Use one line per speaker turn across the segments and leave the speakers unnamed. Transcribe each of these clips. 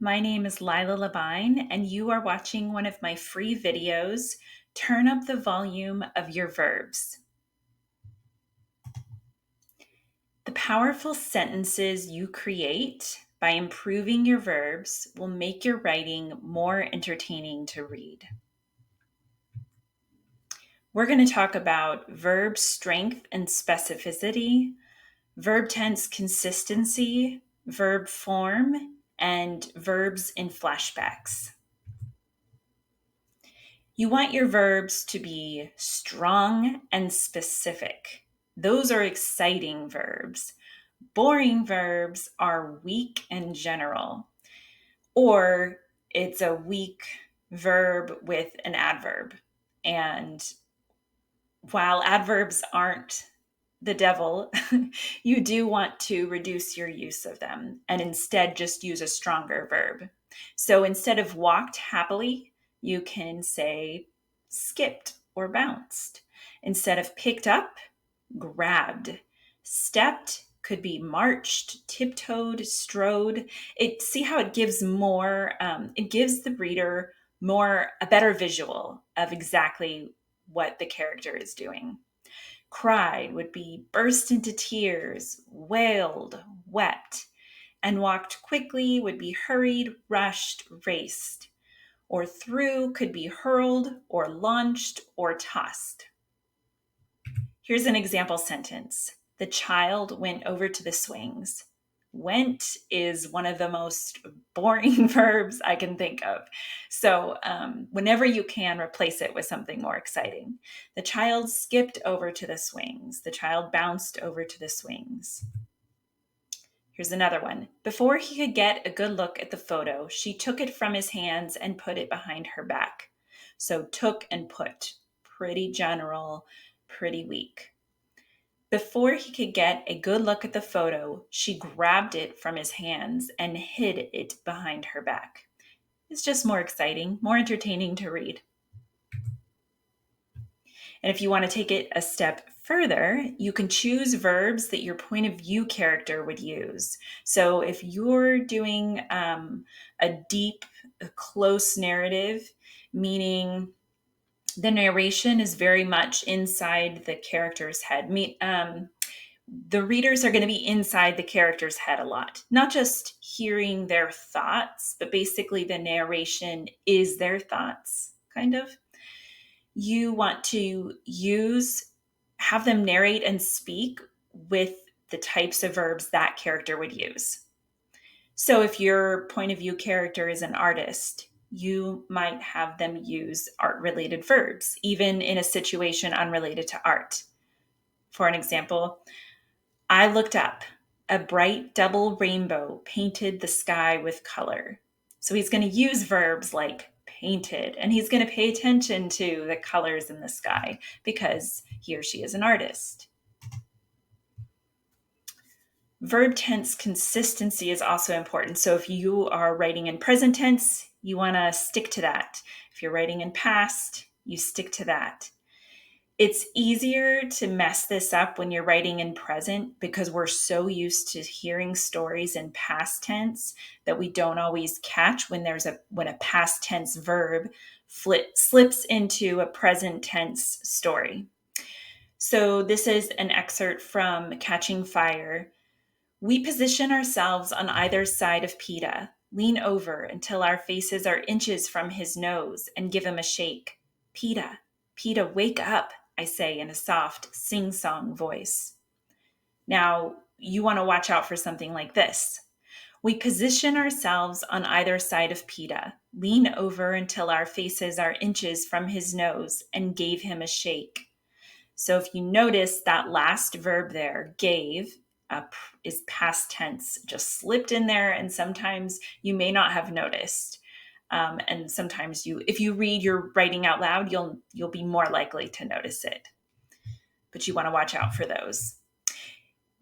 My name is Lila Labine, and you are watching one of my free videos, Turn Up the Volume of Your Verbs. The powerful sentences you create by improving your verbs will make your writing more entertaining to read. We're going to talk about verb strength and specificity, verb tense consistency, verb form, and verbs in flashbacks. You want your verbs to be strong and specific. Those are exciting verbs. Boring verbs are weak and general, or it's a weak verb with an adverb. And while adverbs aren't the devil, you do want to reduce your use of them and instead just use a stronger verb. So instead of walked happily, you can say skipped or bounced. Instead of picked up, grabbed. Stepped could be marched, tiptoed, strode. See how it gives more, it gives the reader a better visual of exactly what the character is doing. Cried would be burst into tears, wailed, wept, and walked quickly would be hurried, rushed, raced. Or threw could be hurled or launched or tossed. Here's an example sentence. The child went over to the swings. Went is one of the most boring verbs I can think of. So whenever you can, replace it with something more exciting. The child skipped over to the swings. The child bounced over to the swings. Here's another one. Before he could get a good look at the photo, she took it from his hands and put it behind her back. So took and put, pretty general, pretty weak. Before he could get a good look at the photo, she grabbed it from his hands and hid it behind her back. It's just more exciting, more entertaining to read. And if you want to take it a step further, you can choose verbs that your point of view character would use. So if you're doing a deep, close narrative, meaning the narration is very much inside the character's head. The readers are going to be inside the character's head a lot, not just hearing their thoughts, but basically the narration is their thoughts, kind of. You want to have them narrate and speak with the types of verbs that character would use. So if your point of view character is an artist, you might have them use art-related verbs, even in a situation unrelated to art. For an example, I looked up. A bright double rainbow painted the sky with color. So he's going to use verbs like painted, and he's going to pay attention to the colors in the sky because he or she is an artist. Verb tense consistency is also important. So if you are writing in present tense, you want to stick to that. If you're writing in past, you stick to that. It's easier to mess this up when you're writing in present because we're so used to hearing stories in past tense that we don't always catch when a past tense verb slips into a present tense story. So this is an excerpt from Catching Fire. We position ourselves on either side of PETA, lean over until our faces are inches from his nose, and give him a shake. PETA, PETA, wake up, I say in a soft, sing-song voice. Now, you want to watch out for something like this. We position ourselves on either side of PETA, lean over until our faces are inches from his nose, and gave him a shake. So if you notice that last verb there, gave, is past tense, just slipped in there, and sometimes you may not have noticed. And sometimes if you read your writing out loud, you'll be more likely to notice it. But you want to watch out for those.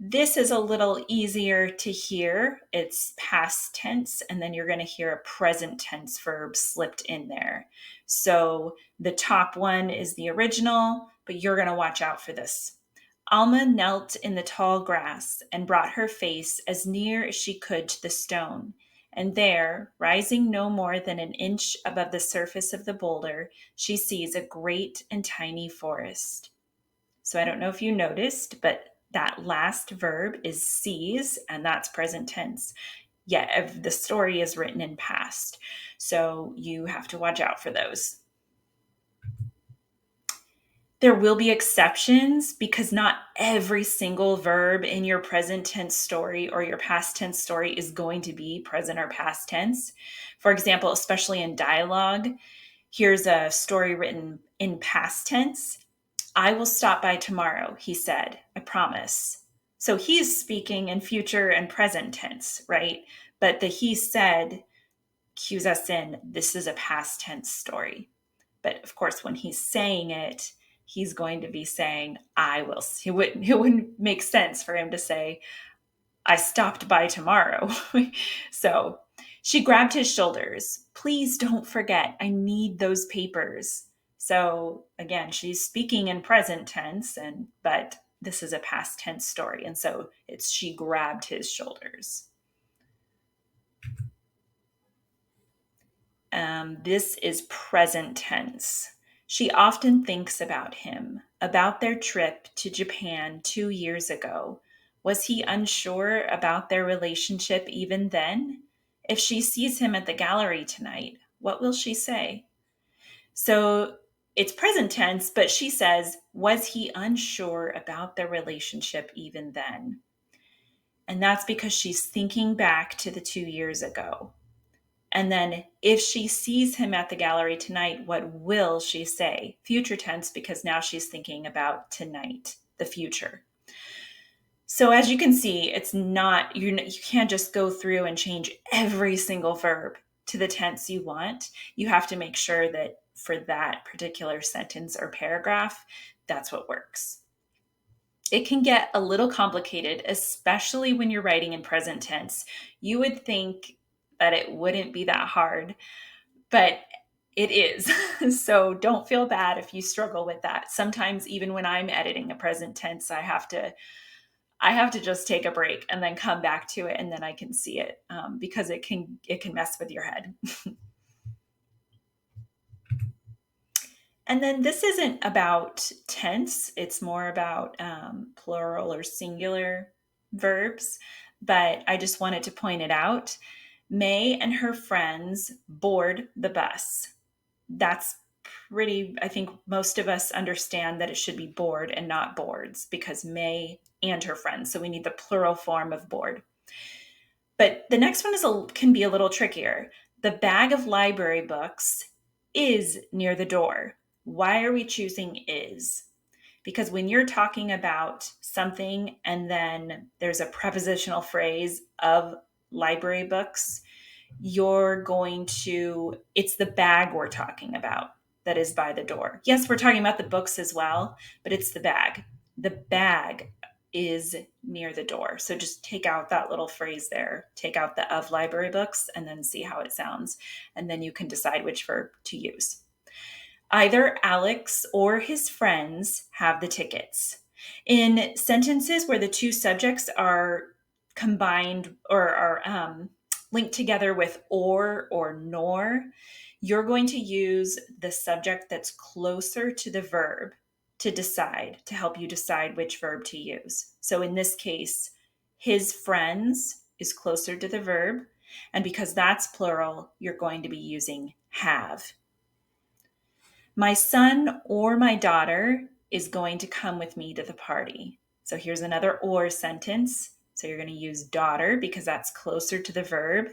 This is a little easier to hear. It's past tense, and then you're going to hear a present tense verb slipped in there. So the top one is the original, but you're going to watch out for this. Alma knelt in the tall grass and brought her face as near as she could to the stone, And there, rising no more than an inch above the surface of the boulder, she sees a great and tiny forest. So I don't know if you noticed, but that last verb is sees, and that's present tense. Yet the story is written in past. So you have to watch out for those. There will be exceptions because not every single verb in your present tense story or your past tense story is going to be present or past tense. For example, especially in dialogue, here's a story written in past tense. I will stop by tomorrow, he said. I promise. So he's speaking in future and present tense, right? But the he said cues us in, this is a past tense story. But of course, when he's saying it, he's going to be saying, I will. It wouldn't make sense for him to say, I stopped by tomorrow. So she grabbed his shoulders. Please don't forget, I need those papers. So again, she's speaking in present tense, but this is a past tense story. And so it's she grabbed his shoulders. This is present tense. She often thinks about him, about their trip to Japan 2 years ago. Was he unsure about their relationship even then? If she sees him at the gallery tonight, what will she say? So it's present tense, but she says, was he unsure about their relationship even then? And that's because she's thinking back to the 2 years ago. And then if she sees him at the gallery tonight, what will she say? Future tense, because now she's thinking about tonight, the future. So as you can see, it's not, you can't just go through and change every single verb to the tense you want. You have to make sure that for that particular sentence or paragraph, that's what works. It can get a little complicated, especially when you're writing in present tense. You would think that it wouldn't be that hard, but it is. So don't feel bad if you struggle with that. Sometimes even when I'm editing a present tense, I have to just take a break and then come back to it, and then I can see it because it can mess with your head. And then this isn't about tense, it's more about plural or singular verbs, but I just wanted to point it out. May and her friends board the bus. That's pretty, I think most of us understand that it should be board and not boards because May and her friends. So we need the plural form of board. But the next one can be a little trickier. The bag of library books is near the door. Why are we choosing is? Because when you're talking about something and then there's a prepositional phrase of library books, it's the bag we're talking about that is by the door. Yes, we're talking about the books as well, but it's the bag. The bag is near the door. So just take out that little phrase there, take out the of library books, and then see how it sounds. And then you can decide which verb to use. Either Alex or his friends have the tickets. In sentences where the two subjects are combined or are linked together with or nor, you're going to use the subject that's closer to the verb to help you decide which verb to use. So in this case, his friends is closer to the verb, and because that's plural, you're going to be using have. My son or my daughter is going to come with me to the party. So here's another or sentence. So you're going to use daughter because that's closer to the verb,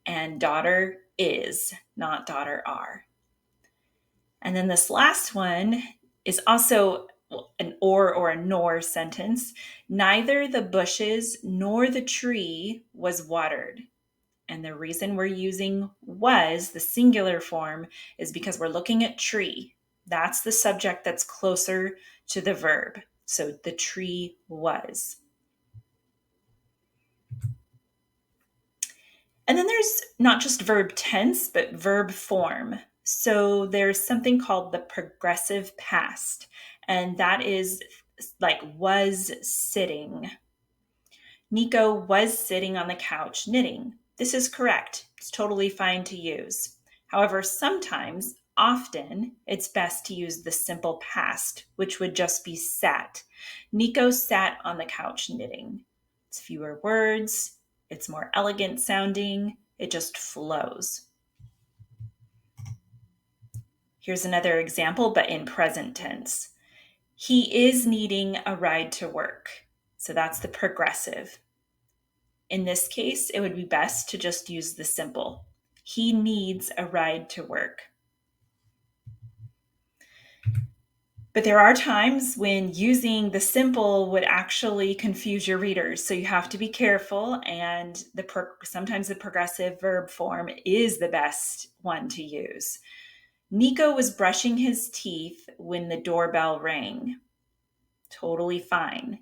and daughter is, not daughter are. And then this last one is also an or a nor sentence. Neither the bushes nor the tree was watered. And the reason we're using was, the singular form, is because we're looking at tree. That's the subject that's closer to the verb. So the tree was. And then there's not just verb tense, but verb form. So there's something called the progressive past, and that is like was sitting. Nico was sitting on the couch knitting. This is correct. It's totally fine to use. However, sometimes, often, it's best to use the simple past, which would just be sat. Nico sat on the couch knitting. It's fewer words, it's more elegant sounding, it just flows. Here's another example, but in present tense. He is needing a ride to work. So that's the progressive. In this case, it would be best to just use the simple. He needs a ride to work. But there are times when using the simple would actually confuse your readers. So you have to be careful, and sometimes the progressive verb form is the best one to use. Nico was brushing his teeth when the doorbell rang. Totally fine.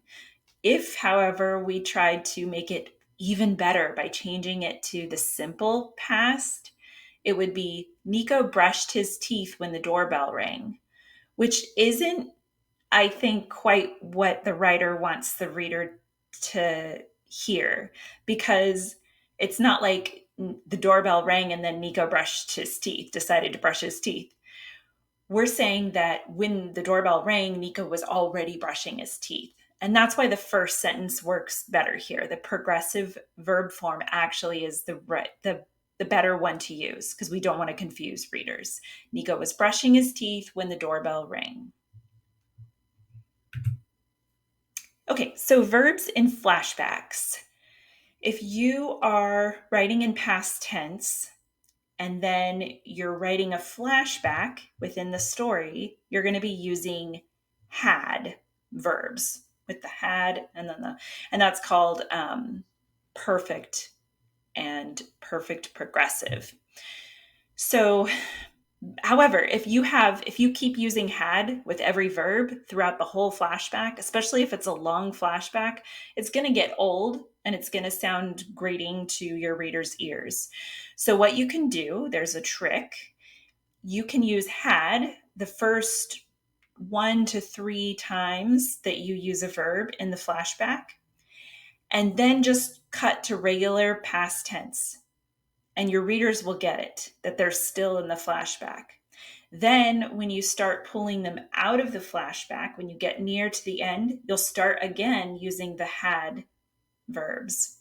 If, however, we tried to make it even better by changing it to the simple past, it would be Nico brushed his teeth when the doorbell rang, which isn't, I think, quite what the writer wants the reader to hear, because it's not like the doorbell rang and then Nico decided to brush his teeth. We're saying that when the doorbell rang, Nico was already brushing his teeth. And that's why the first sentence works better here. The progressive verb form actually is the better one to use, because we don't want to confuse readers. Nico was brushing his teeth when the doorbell rang. Okay, so verbs in flashbacks. If you are writing in past tense and then you're writing a flashback within the story, you're going to be using had verbs with the had and then and that's called perfect and perfect progressive. So, however, if you keep using had with every verb throughout the whole flashback, especially if it's a long flashback, it's going to get old and it's going to sound grating to your reader's ears. So what you can do, there's a trick. You can use had the first 1 to 3 times that you use a verb in the flashback, and then just cut to regular past tense. And your readers will get it, that they're still in the flashback. Then when you start pulling them out of the flashback, when you get near to the end, you'll start again using the had verbs.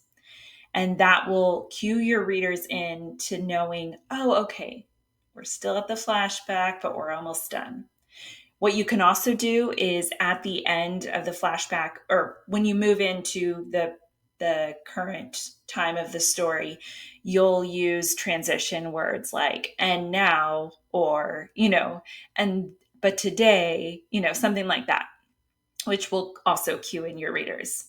And that will cue your readers in to knowing, oh, okay, we're still at the flashback, but we're almost done. What you can also do is at the end of the flashback, or when you move into the current time of the story, you'll use transition words like and now, or but today, something like that, which will also cue in your readers,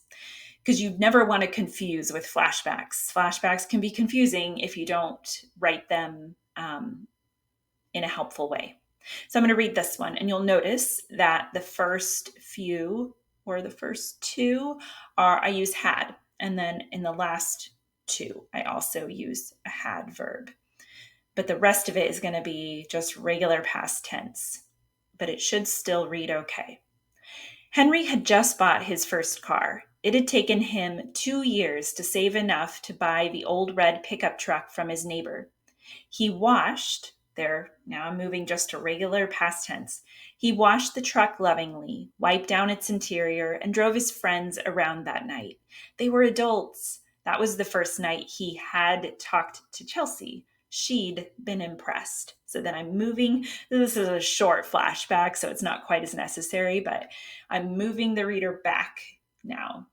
because you never want to confuse with flashbacks. Flashbacks can be confusing if you don't write them in a helpful way. So I'm going to read this one, and you'll notice that the first few, or the first two, I use had. And then in the last two, I also use a had verb. But the rest of it is going to be just regular past tense. But it should still read okay. Henry had just bought his first car. It had taken him 2 years to save enough to buy the old red pickup truck from his neighbor. He washed, now I'm moving just to regular past tense. He washed the truck lovingly, wiped down its interior, and drove his friends around that night. They were adults. That was the first night he had talked to Chelsea. She'd been impressed. So then I'm moving. This is a short flashback, so it's not quite as necessary, but I'm moving the reader back now.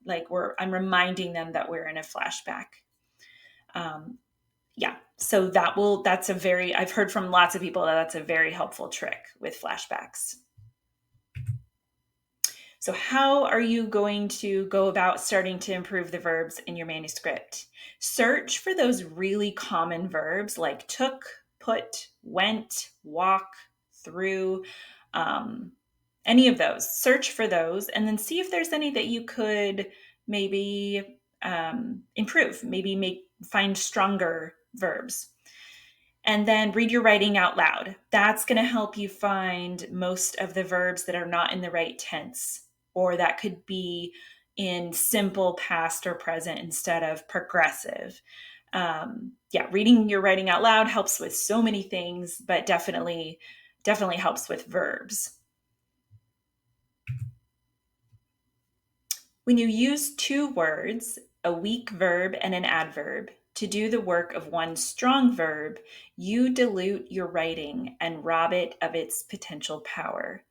I'm reminding them that we're in a flashback. So I've heard from lots of people that that's a very helpful trick with flashbacks. So how are you going to go about starting to improve the verbs in your manuscript? Search for those really common verbs like took, put, went, walk, through, any of those. Search for those and then see if there's any that you could maybe improve, maybe find stronger verbs. And then read your writing out loud. That's going to help you find most of the verbs that are not in the right tense, or that could be in simple past or present instead of progressive. Yeah, reading your writing out loud helps with so many things, but definitely helps with verbs. When you use two words, a weak verb and an adverb, to do the work of one strong verb, you dilute your writing and rob it of its potential power.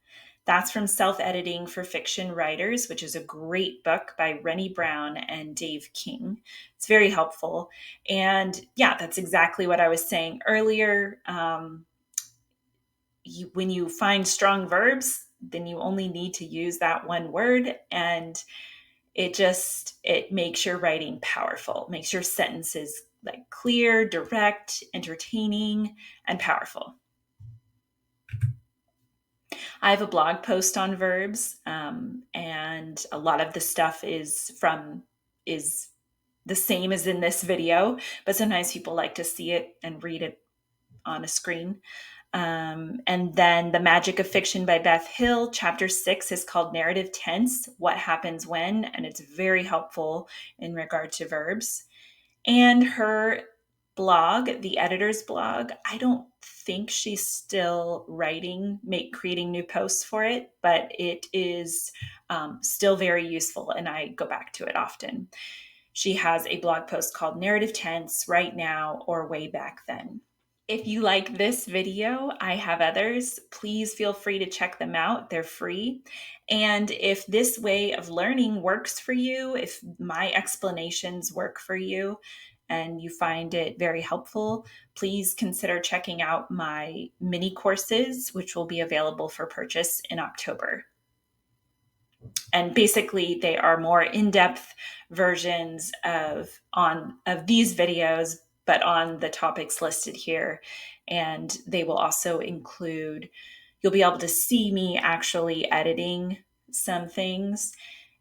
That's from Self-Editing for Fiction Writers, which is a great book by Rennie Brown and Dave King. It's very helpful. And yeah, that's exactly what I was saying earlier. When you find strong verbs, then you only need to use that one word, and it makes your writing powerful, makes your sentences like clear, direct, entertaining, and powerful. I have a blog post on verbs, and a lot of the stuff is the same as in this video, but sometimes people like to see it and read it on a screen. And then The Magic of Fiction by Beth Hill, chapter 6 is called Narrative Tense, What Happens When, and it's very helpful in regard to verbs. And her blog, the editor's blog, I don't think she's still creating new posts for it, but it is still very useful, and I go back to it often. She has a blog post called Narrative Tense, Right Now or Way Back Then. If you like this video, I have others. Please feel free to check them out. They're free. And if this way of learning works for you, if my explanations work for you, and you find it very helpful, please consider checking out my mini courses, which will be available for purchase in October. And basically, they are more in-depth versions of these videos, but on the topics listed here. And they will also include, you'll be able to see me actually editing some things,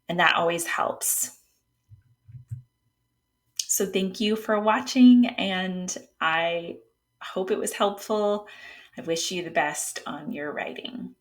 and that always helps. So thank you for watching, and I hope it was helpful. I wish you the best on your writing.